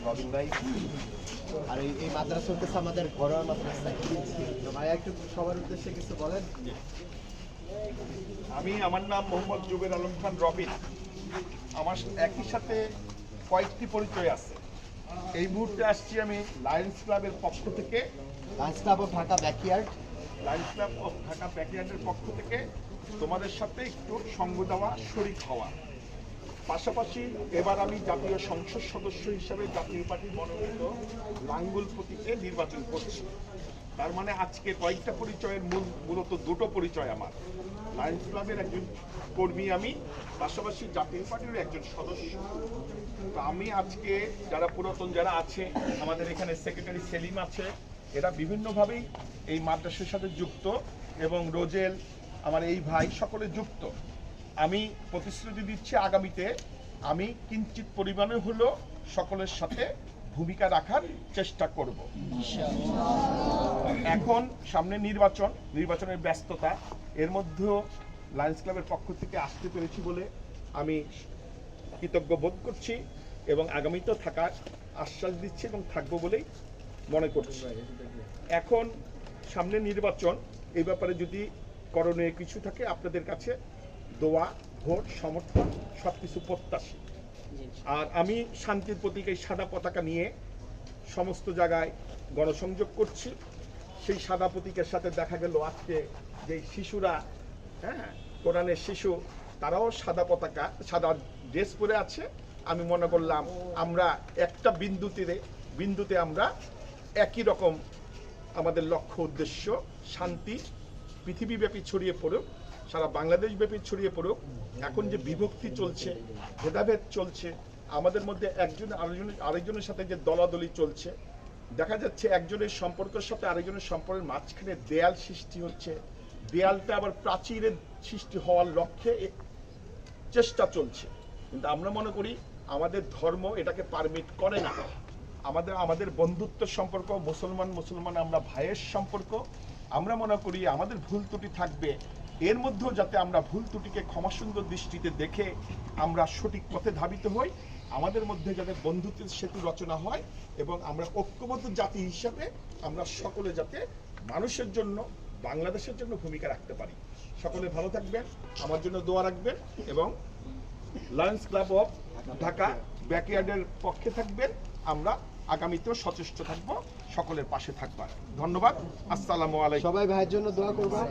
রবিন ভাই। আর এই মাদ্রাসা হচ্ছে আমাদের ঘরোয়া মাদ্রাসা। তো ভাই একটু সবার উদ্দেশ্যে কিছু বলেন। আমার নাম মোহাম্মদ জুবের আলম খান রবিন। আমার একই সাথে কয়েকটি পরিচয় আছে। এই মুহূর্তে আসছি আমি লায়ন্স ক্লাবের পক্ষ থেকে, Lions club of Dhaka backyard, Lions club of Dhaka ব্যাকইয়ার্ডের পক্ষ থেকে তোমাদের সাথে একটু সঙ্গ দেওয়া, শরিক হওয়া। পাশাপাশি এবার আমি জাতীয় সংসদ সদস্য হিসেবে জাতীয় পার্টির মনোনীত লাঙ্গুল প্রতীকে নির্বাচন করছি। তার মানে আজকে কয়েকটা পরিচয়ের মূলত দুটো পরিচয় আমার। লায়ন্স ক্লাবের একজন কর্মী আমি, পাশাপাশি জাতীয় পার্টির একজন সদস্য। তো আমি আজকে যারা পুরাতন যারা আছে, আমাদের এখানে সেক্রেটারি সেলিম আছে, এরা বিভিন্নভাবেই এই মাদ্রাসার সাথে যুক্ত, এবং রোজেল আমার এই ভাই সকলে যুক্ত। আমি প্রতিশ্রুতি দিচ্ছি আগামীতে আমি কিঞ্চিত পরিমাণে হলেও সকলের সাথে ভূমিকা রাখার চেষ্টা করব। এখন সামনে নির্বাচনের ব্যস্ততা, এর মধ্যেও লায়ন্স ক্লাবের পক্ষ থেকে আসতে পেরেছি বলে আমি কৃতজ্ঞ বোধ করছি, এবং আগামীতেও থাকার আশ্বাস দিচ্ছি এবং থাকবো বলেই মনে করছি। এখন সামনে নির্বাচন, এই ব্যাপারে যদি করণীয় কিছু থাকে আপনাদের কাছে দোয়া, ভোট, সমর্থন সব কিছু প্রত্যাশী। আর আমি শান্তির প্রতীক এই সাদা পতাকা নিয়ে সমস্ত জায়গায় গণসংযোগ করছি। সেই সাদা প্রতীকের সাথে দেখা গেল আজকে যে শিশুরা, কোরআনের শিশু, তারাও সাদা পতাকা, সাদা ড্রেস পরে আছে। আমি মনে করলাম আমরা একটা বিন্দুতে আমরা একই রকম, আমাদের লক্ষ্য উদ্দেশ্য শান্তি পৃথিবীব্যাপী ছড়িয়ে পড়ুক, সারা বাংলাদেশ ব্যাপী ছড়িয়ে পড়ুক। এখন যে বিভক্তি চলছে, ভেদাভেদ চলছে, আমাদের মধ্যে একজন আরেকজনের সাথে যে দলাদলি চলছে, দেখা যাচ্ছে একজনের সম্পর্কের সাথে আরেকজনের সম্পর্কের মাঝখানে দেয়াল সৃষ্টি হচ্ছে, দেয়ালটা আবার প্রাচীরের সৃষ্টি হওয়ার লক্ষ্যে চেষ্টা চলছে। কিন্তু আমরা মনে করি আমাদের ধর্ম এটাকে পারমিট করে না। আমাদের বন্ধুত্ব সম্পর্ক, মুসলমান আমরা ভাইয়ের সম্পর্ক। আমরা মনে করি আমাদের ভুল ত্রুটি থাকবে, এর মধ্যেও যাতে আমরা ভুল ত্রুটিকে ক্ষমাসুন্দর দৃষ্টিতে দেখে আমরা সঠিক পথে ধাবিত হই, আমাদের মধ্যে যাতে বন্ধুত্বের সেতু রচনা হয়, এবং আমরা ঐক্যবদ্ধ জাতি হিসাবে আমরা সকলে যাতে মানুষের জন্য, বাংলাদেশের জন্য ভূমিকা রাখতে পারি। সকলে ভালো থাকবেন, আমার জন্য দোয়া রাখবেন, এবং লায়ন্স ক্লাব অফ ঢাকা ব্যাকইয়ার্ডের পক্ষে থাকবেন। আমরা আগামীতেও সচেষ্ট থাকবো, সকলের পাশে থাকবো। ধন্যবাদ। আসসালামু আলাইকুম। সবাই ভাইয়ের জন্য দোয়া করবেন।